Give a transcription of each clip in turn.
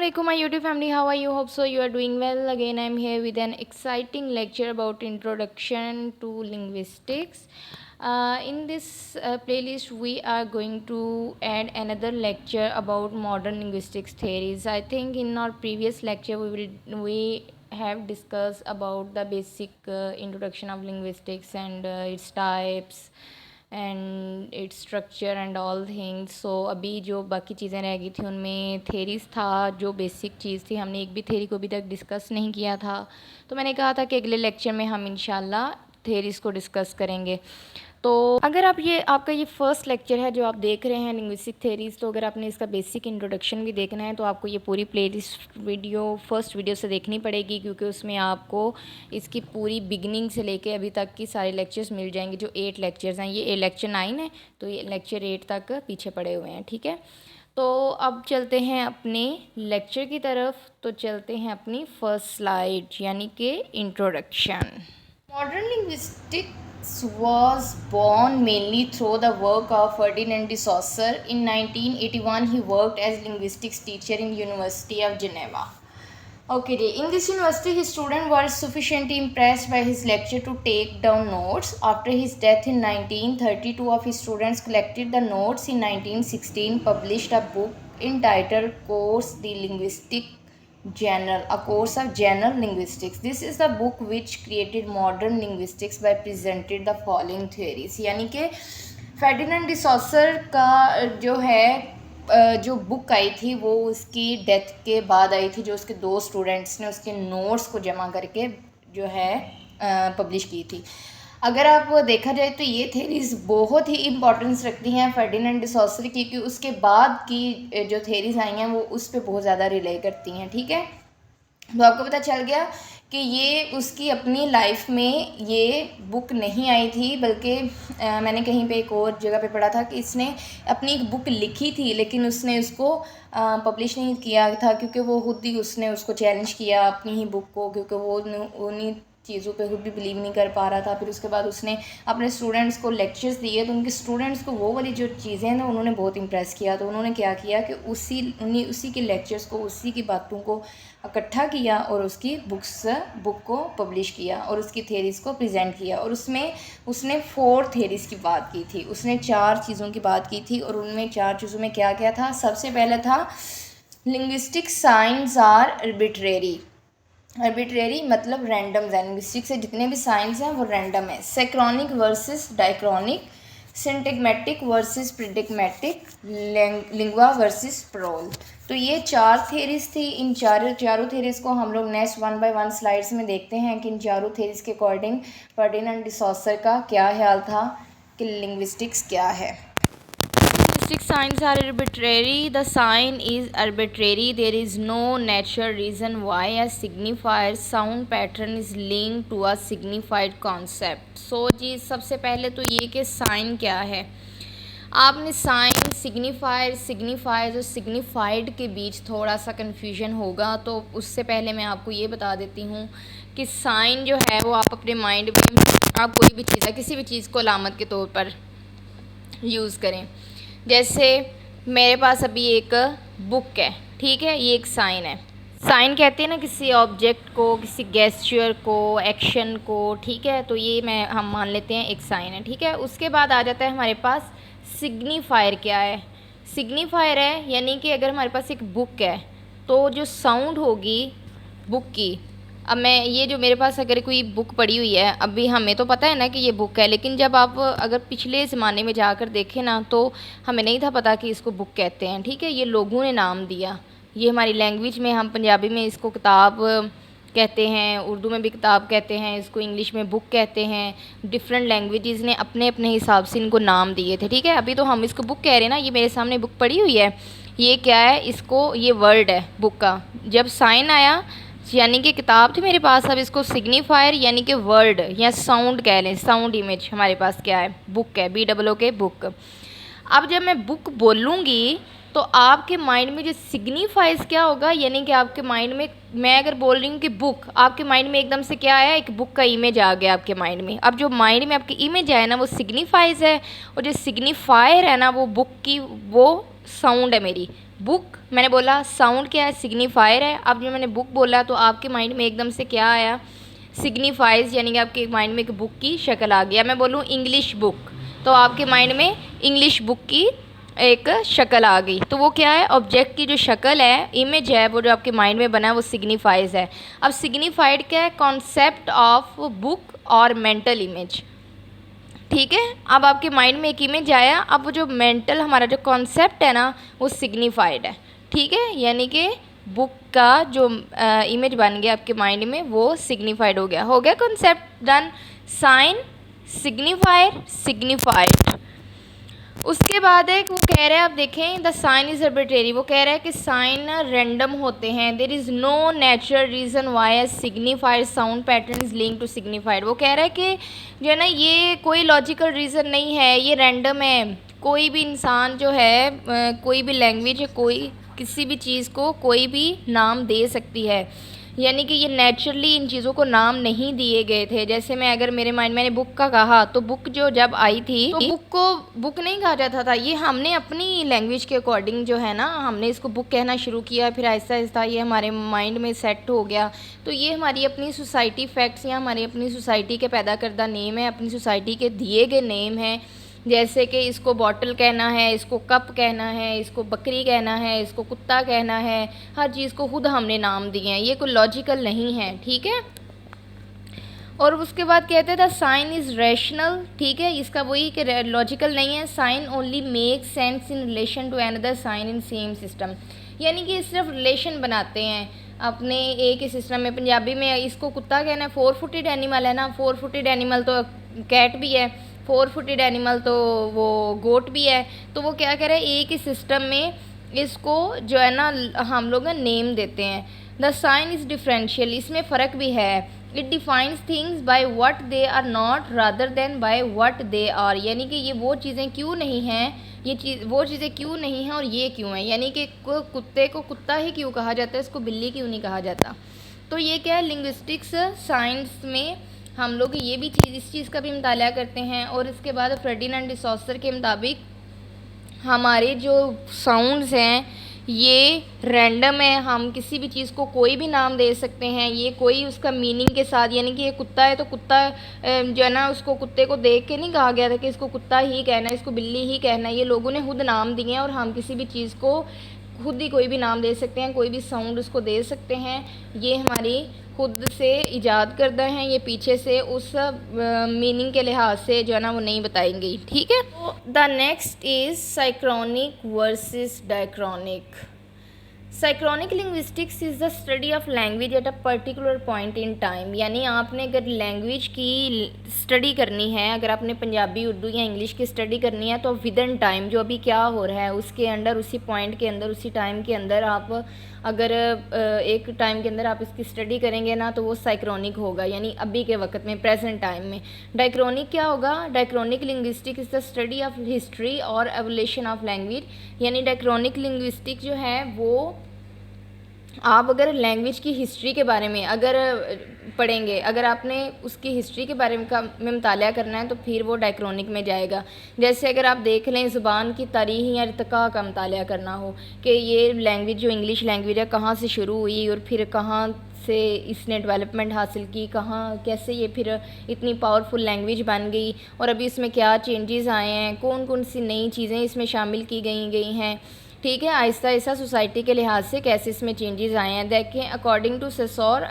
Assalamualaikum my YouTube family, how are you? Hope so you are doing well. Again I am here with an exciting lecture about introduction to linguistics. In this playlist we are going to add another lecture about modern linguistics theories. I think in our previous lecture we have discussed about the basic introduction of linguistics and its types and its structure and all things. So अभी जो बाकी चीज़ें रह गई थी उनमें theories था, जो बेसिक चीज़ थी. हमने एक भी थेरी को अभी तक डिस्कस नहीं किया था, तो मैंने कहा था कि अगले लेक्चर में हम इंशाल्लाह थेरीज़ को डिस्कस करेंगे. तो अगर आप आपका ये फ़र्स्ट लेक्चर है जो आप देख रहे हैं लिंग्विस्टिक थेरीज़, तो अगर आपने इसका बेसिक इंट्रोडक्शन भी देखना है तो आपको ये पूरी प्लेलिस्ट वीडियो फर्स्ट वीडियो से देखनी पड़ेगी, क्योंकि उसमें आपको इसकी पूरी बिगनिंग से लेके अभी तक की सारे लेक्चर्स मिल जाएंगे. जो 8 लेक्चर्स हैं, ये लेक्चर 9 है, तो ये लेक्चर 8 तक पीछे पड़े हुए हैं. ठीक है, तो अब चलते हैं अपने लेक्चर की तरफ. तो चलते हैं अपनी फर्स्ट स्लाइड यानी कि introduction. Modern linguistics was born mainly through the work of Ferdinand de Saussure. In 1981 he worked as linguistics teacher in University of Geneva. Okay, in this university his students were sufficiently impressed by his lecture to take down notes. After his death in 1930, two of his students collected the notes. In 1916 published a book entitled Course the Linguistic Journal, a course of general linguistics. This is the book which created modern linguistics by presented the following theories. यानी कि फेर्डिनेंड de Saussure का जो है जो book आई थी वो उसकी death के बाद आई थी, जो उसके 2 स्टूडेंट्स ने उसके नोट्स को जमा करके जो है पब्लिश की थी. अगर आप देखा जाए तो ये थेरीज़ बहुत ही इम्पोर्टेंस रखती हैं फर्डिनेंड डी सॉसर की, क्योंकि उसके बाद की जो थेरीज़ आई हैं वो उस पर बहुत ज़्यादा रिले करती हैं. ठीक है, तो आपको पता चल गया कि ये उसकी अपनी लाइफ में ये बुक नहीं आई थी, बल्कि मैंने कहीं पे एक और जगह पे पढ़ा था कि इसने अपनी एक बुक लिखी थी, लेकिन उसने उसको पब्लिश नहीं किया था, क्योंकि वो खुद ही उसने उसको चैलेंज किया अपनी ही बुक को, क्योंकि वो उन्हीं चीज़ों पे खुद भी बिलीव नहीं कर पा रहा था. फिर उसके बाद उसने अपने स्टूडेंट्स को लेक्चर्स दिए, तो उनके स्टूडेंट्स को वो वाली जो चीज़ें हैं ना उन्होंने बहुत इम्प्रेस किया. तो उन्होंने क्या किया कि उसी के लेक्चर्स को, उसी की बातों को इकट्ठा किया और उसकी बुक को पब्लिश किया और उसकी थेरीज़ को प्रेजेंट किया. और उसमें उसने 4 थेरीज़ की बात की थी. उसने 4 चीज़ों की बात की थी, और उनमें 4 चीज़ों में क्या क्या था. सबसे पहला था linguistic science are arbitrary. Arbitrary मतलब रैंडम है. लिंग्विस्टिक्स से जितने भी साइंस हैं वो रैंडम है. Synchronic versus diachronic, syntagmatic versus paradigmatic, langue versus parole. तो ये 4 थेरीज़ थी. इन चारों थेरीज़ को हम लोग नेक्स्ट 1 बाय 1 स्लाइड्स में देखते हैं कि इन चारों थेरीज़ के अकॉर्डिंग फर्डिनेंड डी सॉसर का क्या ख्याल था कि लिंग्विस्टिक्स क्या है. Linguistic signs are arbitrary. The sign is arbitrary. There is no natural reason why a signifier sound pattern is linked to a signified concept. So जी सबसे पहले तो ये कि साइन क्या है. आपने साइन, सिग्निफायर और सिग्निफाइड के बीच थोड़ा सा कन्फ्यूजन होगा, तो उससे पहले मैं आपको ये बता देती हूँ कि साइन जो है वो आप अपने माइंड में आप कोई भी चीज़ है, किसी भी चीज़ को अलामत के तौर पर यूज़ करें. जैसे मेरे पास अभी एक बुक है, ठीक है, ये एक साइन है. साइन कहते हैं ना किसी ऑब्जेक्ट को, किसी गेस्चर को, एक्शन को. ठीक है, तो ये हम मान लेते हैं एक साइन है. ठीक है, उसके बाद आ जाता है हमारे पास सिग्निफायर. क्या है सिग्निफायर? है यानी कि अगर हमारे पास एक बुक है तो जो साउंड होगी बुक की, अब मैं ये जो मेरे पास अगर कोई बुक पड़ी हुई है, अभी हमें तो पता है ना कि ये बुक है, लेकिन जब आप अगर पिछले ज़माने में जाकर देखें ना तो हमें नहीं था पता कि इसको बुक कहते हैं. ठीक है, ये लोगों ने नाम दिया. ये हमारी लैंग्वेज में, हम पंजाबी में इसको किताब कहते हैं, उर्दू में भी किताब कहते हैं, इसको इंग्लिश में बुक कहते हैं. डिफरेंट लैंग्वेजेस ने अपने अपने हिसाब से इनको नाम दिए थे. ठीक है, अभी तो हम इसको बुक कह रहे हैं ना. ये मेरे सामने बुक पड़ी हुई है, ये क्या है, इसको ये वर्ड है बुक का. जब साइन आया यानी कि किताब थी मेरे पास, अब इसको सिग्निफायर यानी कि वर्ड या साउंड कह लें, साउंड इमेज हमारे पास क्या है, बुक है, BOOK बुक. अब जब मैं बुक बोलूँगी तो आपके माइंड में जो सिग्निफाइज क्या होगा, यानी कि आपके माइंड में, मैं अगर बोल रही हूँ कि बुक, आपके माइंड में एकदम से क्या आया, एक बुक का इमेज आ गया आपके माइंड में. अब जो माइंड में आपकी इमेज आया ना वो सिग्निफाइज है, और जो सिग्निफायर है ना वो बुक की वो साउंड है मेरी. बुक मैंने बोला, साउंड क्या है, सिग्निफायर है। अब जब मैंने बुक बोला तो आपके माइंड में एकदम से क्या आया, सिग्निफाइज, यानी कि आपके माइंड में एक बुक की शक्ल आ गया। मैं बोलूँ इंग्लिश बुक, तो आपके माइंड में इंग्लिश बुक की एक शक्ल आ गई। तो वो क्या है, ऑब्जेक्ट की जो शक्ल है, इमेज है, वो जो आपके माइंड में बना है वो सिग्निफाइज है। अब सिग्निफाइड क्या है, कॉन्सेप्ट ऑफ बुक और मेंटल इमेज। ठीक है, अब आपके माइंड में एक इमेज आया, अब वो जो मेंटल हमारा जो कॉन्सेप्ट है ना वो सिग्निफाइड है। ठीक है, यानी कि बुक का जो इमेज बन गया आपके माइंड में वो सिग्निफाइड हो गया concept done. Sign, signifier, signified. उसके बाद एक वो कह रहे हैं, आप देखें, द साइन इज़ आर्बिट्रेरी। वो कह रहा है कि साइन रैंडम होते हैं। There is no natural reason why a signified sound pattern is link to signified. वो कह रहा है कि जो है ना, ये कोई लॉजिकल रीज़न नहीं है, ये रैंडम है। कोई भी इंसान जो है, कोई भी लैंग्वेज है, कोई किसी भी चीज़ को कोई भी नाम दे सकती है, यानी कि ये नेचुरली इन चीज़ों को नाम नहीं दिए गए थे। जैसे मैं अगर मेरे माइंड मैंने बुक का कहा, तो बुक जो जब आई थी तो बुक को बुक नहीं कहा जाता था, ये हमने अपनी लैंग्वेज के अकॉर्डिंग जो है ना, हमने इसको बुक कहना शुरू किया, फिर आहिस्ता आहिस्ता ये हमारे माइंड में सेट हो गया। तो ये हमारी अपनी सोसाइटी फैक्ट्स या हमारी अपनी सोसाइटी के पैदा करदा नेम है, अपनी सोसाइटी के दिए गए नेम हैं। जैसे कि इसको बॉटल कहना है, इसको कप कहना है, इसको बकरी कहना है, इसको कुत्ता कहना है, हर चीज़ को खुद हमने नाम दिए हैं, ये कोई लॉजिकल नहीं है। ठीक है, और उसके बाद कहते हैं द साइन इज़ रैशनल। ठीक है, इसका वही कि लॉजिकल नहीं है। Sign only make sense in relation to another sign in same system, यानी कि सिर्फ रिलेशन बनाते हैं अपने एक ही सिस्टम में। पंजाबी में इसको कुत्ता कहना है, 4 फुटेड एनिमल है ना, 4 फुटेड एनिमल तो कैट भी है, 4 फुटेड एनिमल तो वो गोट भी है। तो वो क्या कह रहे हैं, एक ही सिस्टम में इसको जो है ना हम लोग नेम देते हैं। द साइन इज़ डिफरेंशियल, इसमें फ़र्क भी है। It defines things by what they are not rather than by what they are, यानी कि ये वो चीज़ें क्यों नहीं हैं, वो चीज़ें क्यों नहीं हैं और ये क्यों हैं, यानी कि कुत्ते को कुत्ता ही क्यों कहा जाता है, इसको बिल्ली क्यों नहीं कहा जाता। तो ये क्या है, लिंग्विस्टिक्स साइंस में हम लोग ये भी चीज़, इस चीज़ का भी मुताला करते हैं। और इसके बाद फ्रेडिनांड डिसॉसर के मुताबिक हमारे जो साउंड्स हैं ये रैंडम है, हम किसी भी चीज़ को कोई भी नाम दे सकते हैं, ये कोई उसका मीनिंग के साथ, यानी कि ये कुत्ता है तो कुत्ता जो है ना, उसको कुत्ते को देख के नहीं कहा गया था कि इसको कुत्ता ही कहना है, इसको बिल्ली ही कहना है, ये लोगों ने खुद नाम दिए हैं। और हम किसी भी चीज़ को खुद ही कोई भी नाम दे सकते हैं, कोई भी साउंड उसको दे सकते हैं, ये हमारी खुद से इजाद करदा हैं, ये पीछे से उस मीनिंग के लिहाज से जो है ना वो नहीं बताएंगी। ठीक है, तो the next is synchronic versus diachronic. Synchronic linguistics is the study of language at a particular point in time, यानी आपने अगर लैंग्वेज की स्टडी करनी है, अगर आपने पंजाबी, उर्दू या इंग्लिश की स्टडी करनी है, तो विद इन टाइम जो अभी क्या हो रहा है उसके अंडर, उसी पॉइंट के अंदर, उसी टाइम के अंदर आप अगर एक टाइम के अंदर आप इसकी स्टडी करेंगे ना, तो वो साइक्रोनिक होगा, यानी अभी के वक्त में, प्रेजेंट टाइम में। डायक्रोनिक क्या होगा, diachronic linguistic is the study of history और एवोल्यूशन ऑफ लैंग्वेज, यानी डायक्रोनिक लिंग्विस्टिक जो है वो आप अगर लैंग्वेज की हिस्ट्री के बारे में अगर पढ़ेंगे, अगर आपने उसकी हिस्ट्री के बारे में मुताला करना है, तो फिर वो डायक्रोनिक में जाएगा। जैसे अगर आप देख लें ज़ुबान की तारीख़ या इर्तिक़ा का मुताला करना हो कि ये लैंग्वेज जो इंग्लिश लैंग्वेज है कहाँ से शुरू हुई और फिर कहाँ से इसने डेवलपमेंट हासिल की, कहाँ कैसे ये फिर इतनी पावरफुल लैंग्वेज बन गई, और अभी इसमें क्या चेंजेस आए हैं, कौन कौन सी नई चीज़ें इसमें शामिल की गई हैं। ठीक है, आहिस्ता आहिस्ता सोसाइटी के लिहाज से कैसे इसमें चेंजेस आए हैं। देखें, according to Saussure,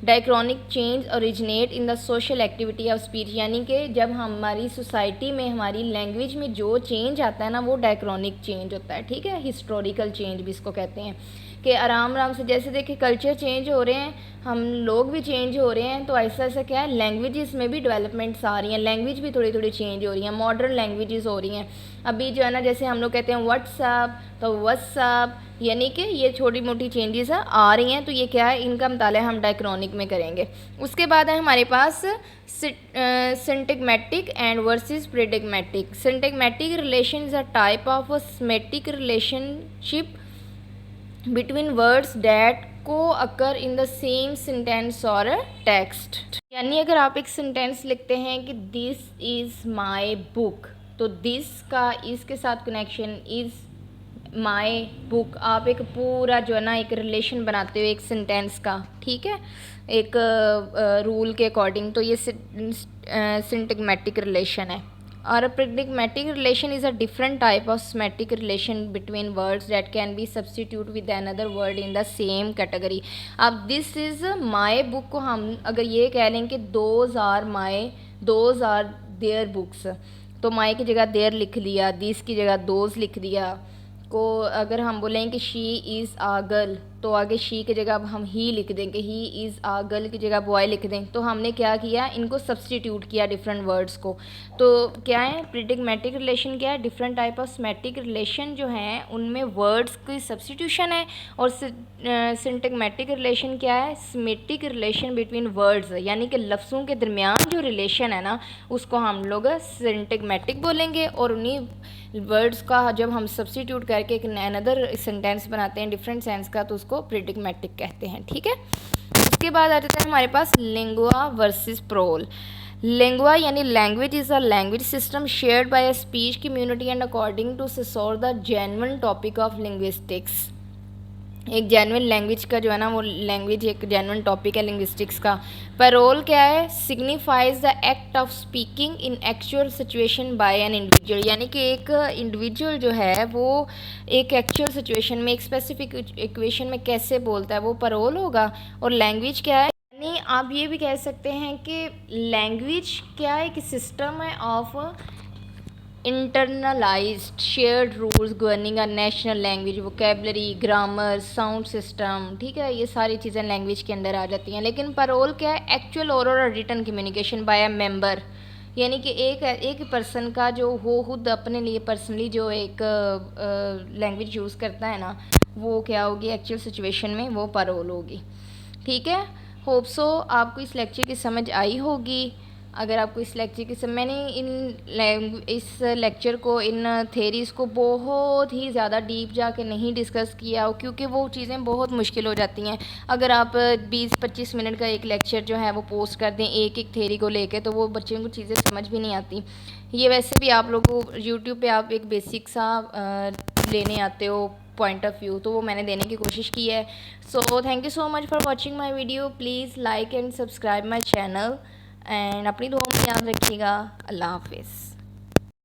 diachronic change originate in the social activity of speech, यानी कि जब हमारी सोसाइटी में, हमारी लैंग्वेज में जो चेंज आता है ना, वो डायक्रॉनिक चेंज होता है। ठीक है, हिस्टोरिकल चेंज भी इसको कहते हैं कि आराम आराम से, जैसे देखिए कल्चर चेंज हो रहे हैं, हम लोग भी चेंज हो रहे हैं, तो ऐसा ऐसा क्या है, लैंग्वेजेस में भी डेवलपमेंट्स आ रही हैं, लैंग्वेज भी थोड़ी थोड़ी चेंज हो रही हैं, मॉडर्न लैंग्वेजेस हो रही हैं। अभी जो है ना, जैसे हम लोग कहते हैं व्हाट्सअप, तो व्हाट्सअप, यानी कि ये छोटी मोटी चेंजेस आ रही हैं। तो ये क्या है, इनका मुताला हम डायक्रॉनिक में करेंगे। उसके बाद है हमारे पास syntagmatic and versus paradigmatic. Syntagmatic relation is a type of a semantic relationship between words that co-occur in the same sentence or a text, यानी अगर आप एक सेंटेंस लिखते हैं कि दिस इज़ माई बुक, तो दिस का इस के साथ कनेक्शन, इज़ माई बुक, आप एक पूरा जो है ना एक रिलेशन बनाते हो एक सेंटेंस का, ठीक है, एक रूल के अकॉर्डिंग, तो ये सिंटैग्मेटिक रिलेशन है। और pragmatic relation is a different type of semantic relation between words that can be substitute with another word in the same category. अब दिस इज़ माई बुक को हम अगर ये कह लें कि दोज आर देयर बुक्स, तो माई की जगह देयर लिख लिया, दिस की जगह दोज लिख दिया। को अगर हम बोलें कि शी इज़ आ गर्ल, तो आगे शी की जगह अब हम ही लिख दें, कि ही इज़ आ गर्ल की जगह बॉय लिख दें। तो हमने क्या किया, इनको सब्सटीट्यूट किया डिफरेंट वर्ड्स को। तो क्या है प्रीडिग्मेटिक रिलेशन, क्या है different type of semantic relation जो हैं उनमें वर्ड्स की सब्सटीट्यूशन है। और सिंटैग्मेटिक रिलेशन क्या है, सिमेटिक रिलेशन बिटवीन वर्ड्स, यानी कि लफ्ज़ों के दरमियान जो रिलेशन है ना उसको हम लोग सिंटैग्मेटिक बोलेंगे। और उन्हीं वर्ड्स का जब हम सब्सटीट्यूट करके एक अनदर सेंटेंस बनाते हैं डिफरेंट सेंस का, तो उसको प्रीडिग्मेटिक कहते हैं, ठीक है। उसके बाद आ जाता है हमारे पास लिंगुआ वर्सेस प्रोल। लिंगुआ यानी language is a language system shared by a speech community and according to Saussure the genuine topic of linguistics. एक जेन्युइन लैंग्वेज का जो है ना वो लैंग्वेज एक जेन्युइन टॉपिक है लिंग्विस्टिक्स का। पैरोल क्या है, signifies the act of speaking in actual situation by an individual, यानी कि एक इंडिविजुअल जो है वो एक एक्चुअल सिचुएशन में एक स्पेसिफिक इक्वेशन में कैसे बोलता है, वो पैरोल होगा। और लैंग्वेज क्या है, यानी आप ये भी कह सकते हैं कि लैंग्वेज क्या है, एक सिस्टम है of internalised shared rules governing a national language, vocabulary, grammar, sound system, ठीक है, ये सारी चीज़ें लैंग्वेज के अंदर आ जाती हैं। लेकिन पैरोल क्या है, एक्चुअल ओरल और written communication by a member, यानी कि एक पर्सन का जो वो खुद अपने लिए पर्सनली जो एक लैंग्वेज यूज़ करता है ना, वो क्या होगी एक्चुअल सिचुएशन में, वो पैरोल होगी, ठीक है। होप सो आपको इस लेक्चर की समझ आई होगी। अगर आपको इस लेक्चर की मैंने इस लेक्चर को इन थेरीज़ को बहुत ही ज़्यादा डीप जाके नहीं डिस्कस किया, क्योंकि वो चीज़ें बहुत मुश्किल हो जाती हैं। अगर आप 20-25 मिनट का एक लेक्चर जो है वो पोस्ट कर दें एक एक थेरी को लेके, तो वो बच्चों को चीज़ें समझ भी नहीं आती। ये वैसे भी आप लोगों को यूट्यूब पे आप एक बेसिक सा लेने आते हो पॉइंट ऑफ व्यू, तो वो मैंने देने की कोशिश की है। So thank you so much for watching my video. Please like and subscribe my channel and अपनी दुआ में याद रखिएगा। अल्लाह हाफिज़।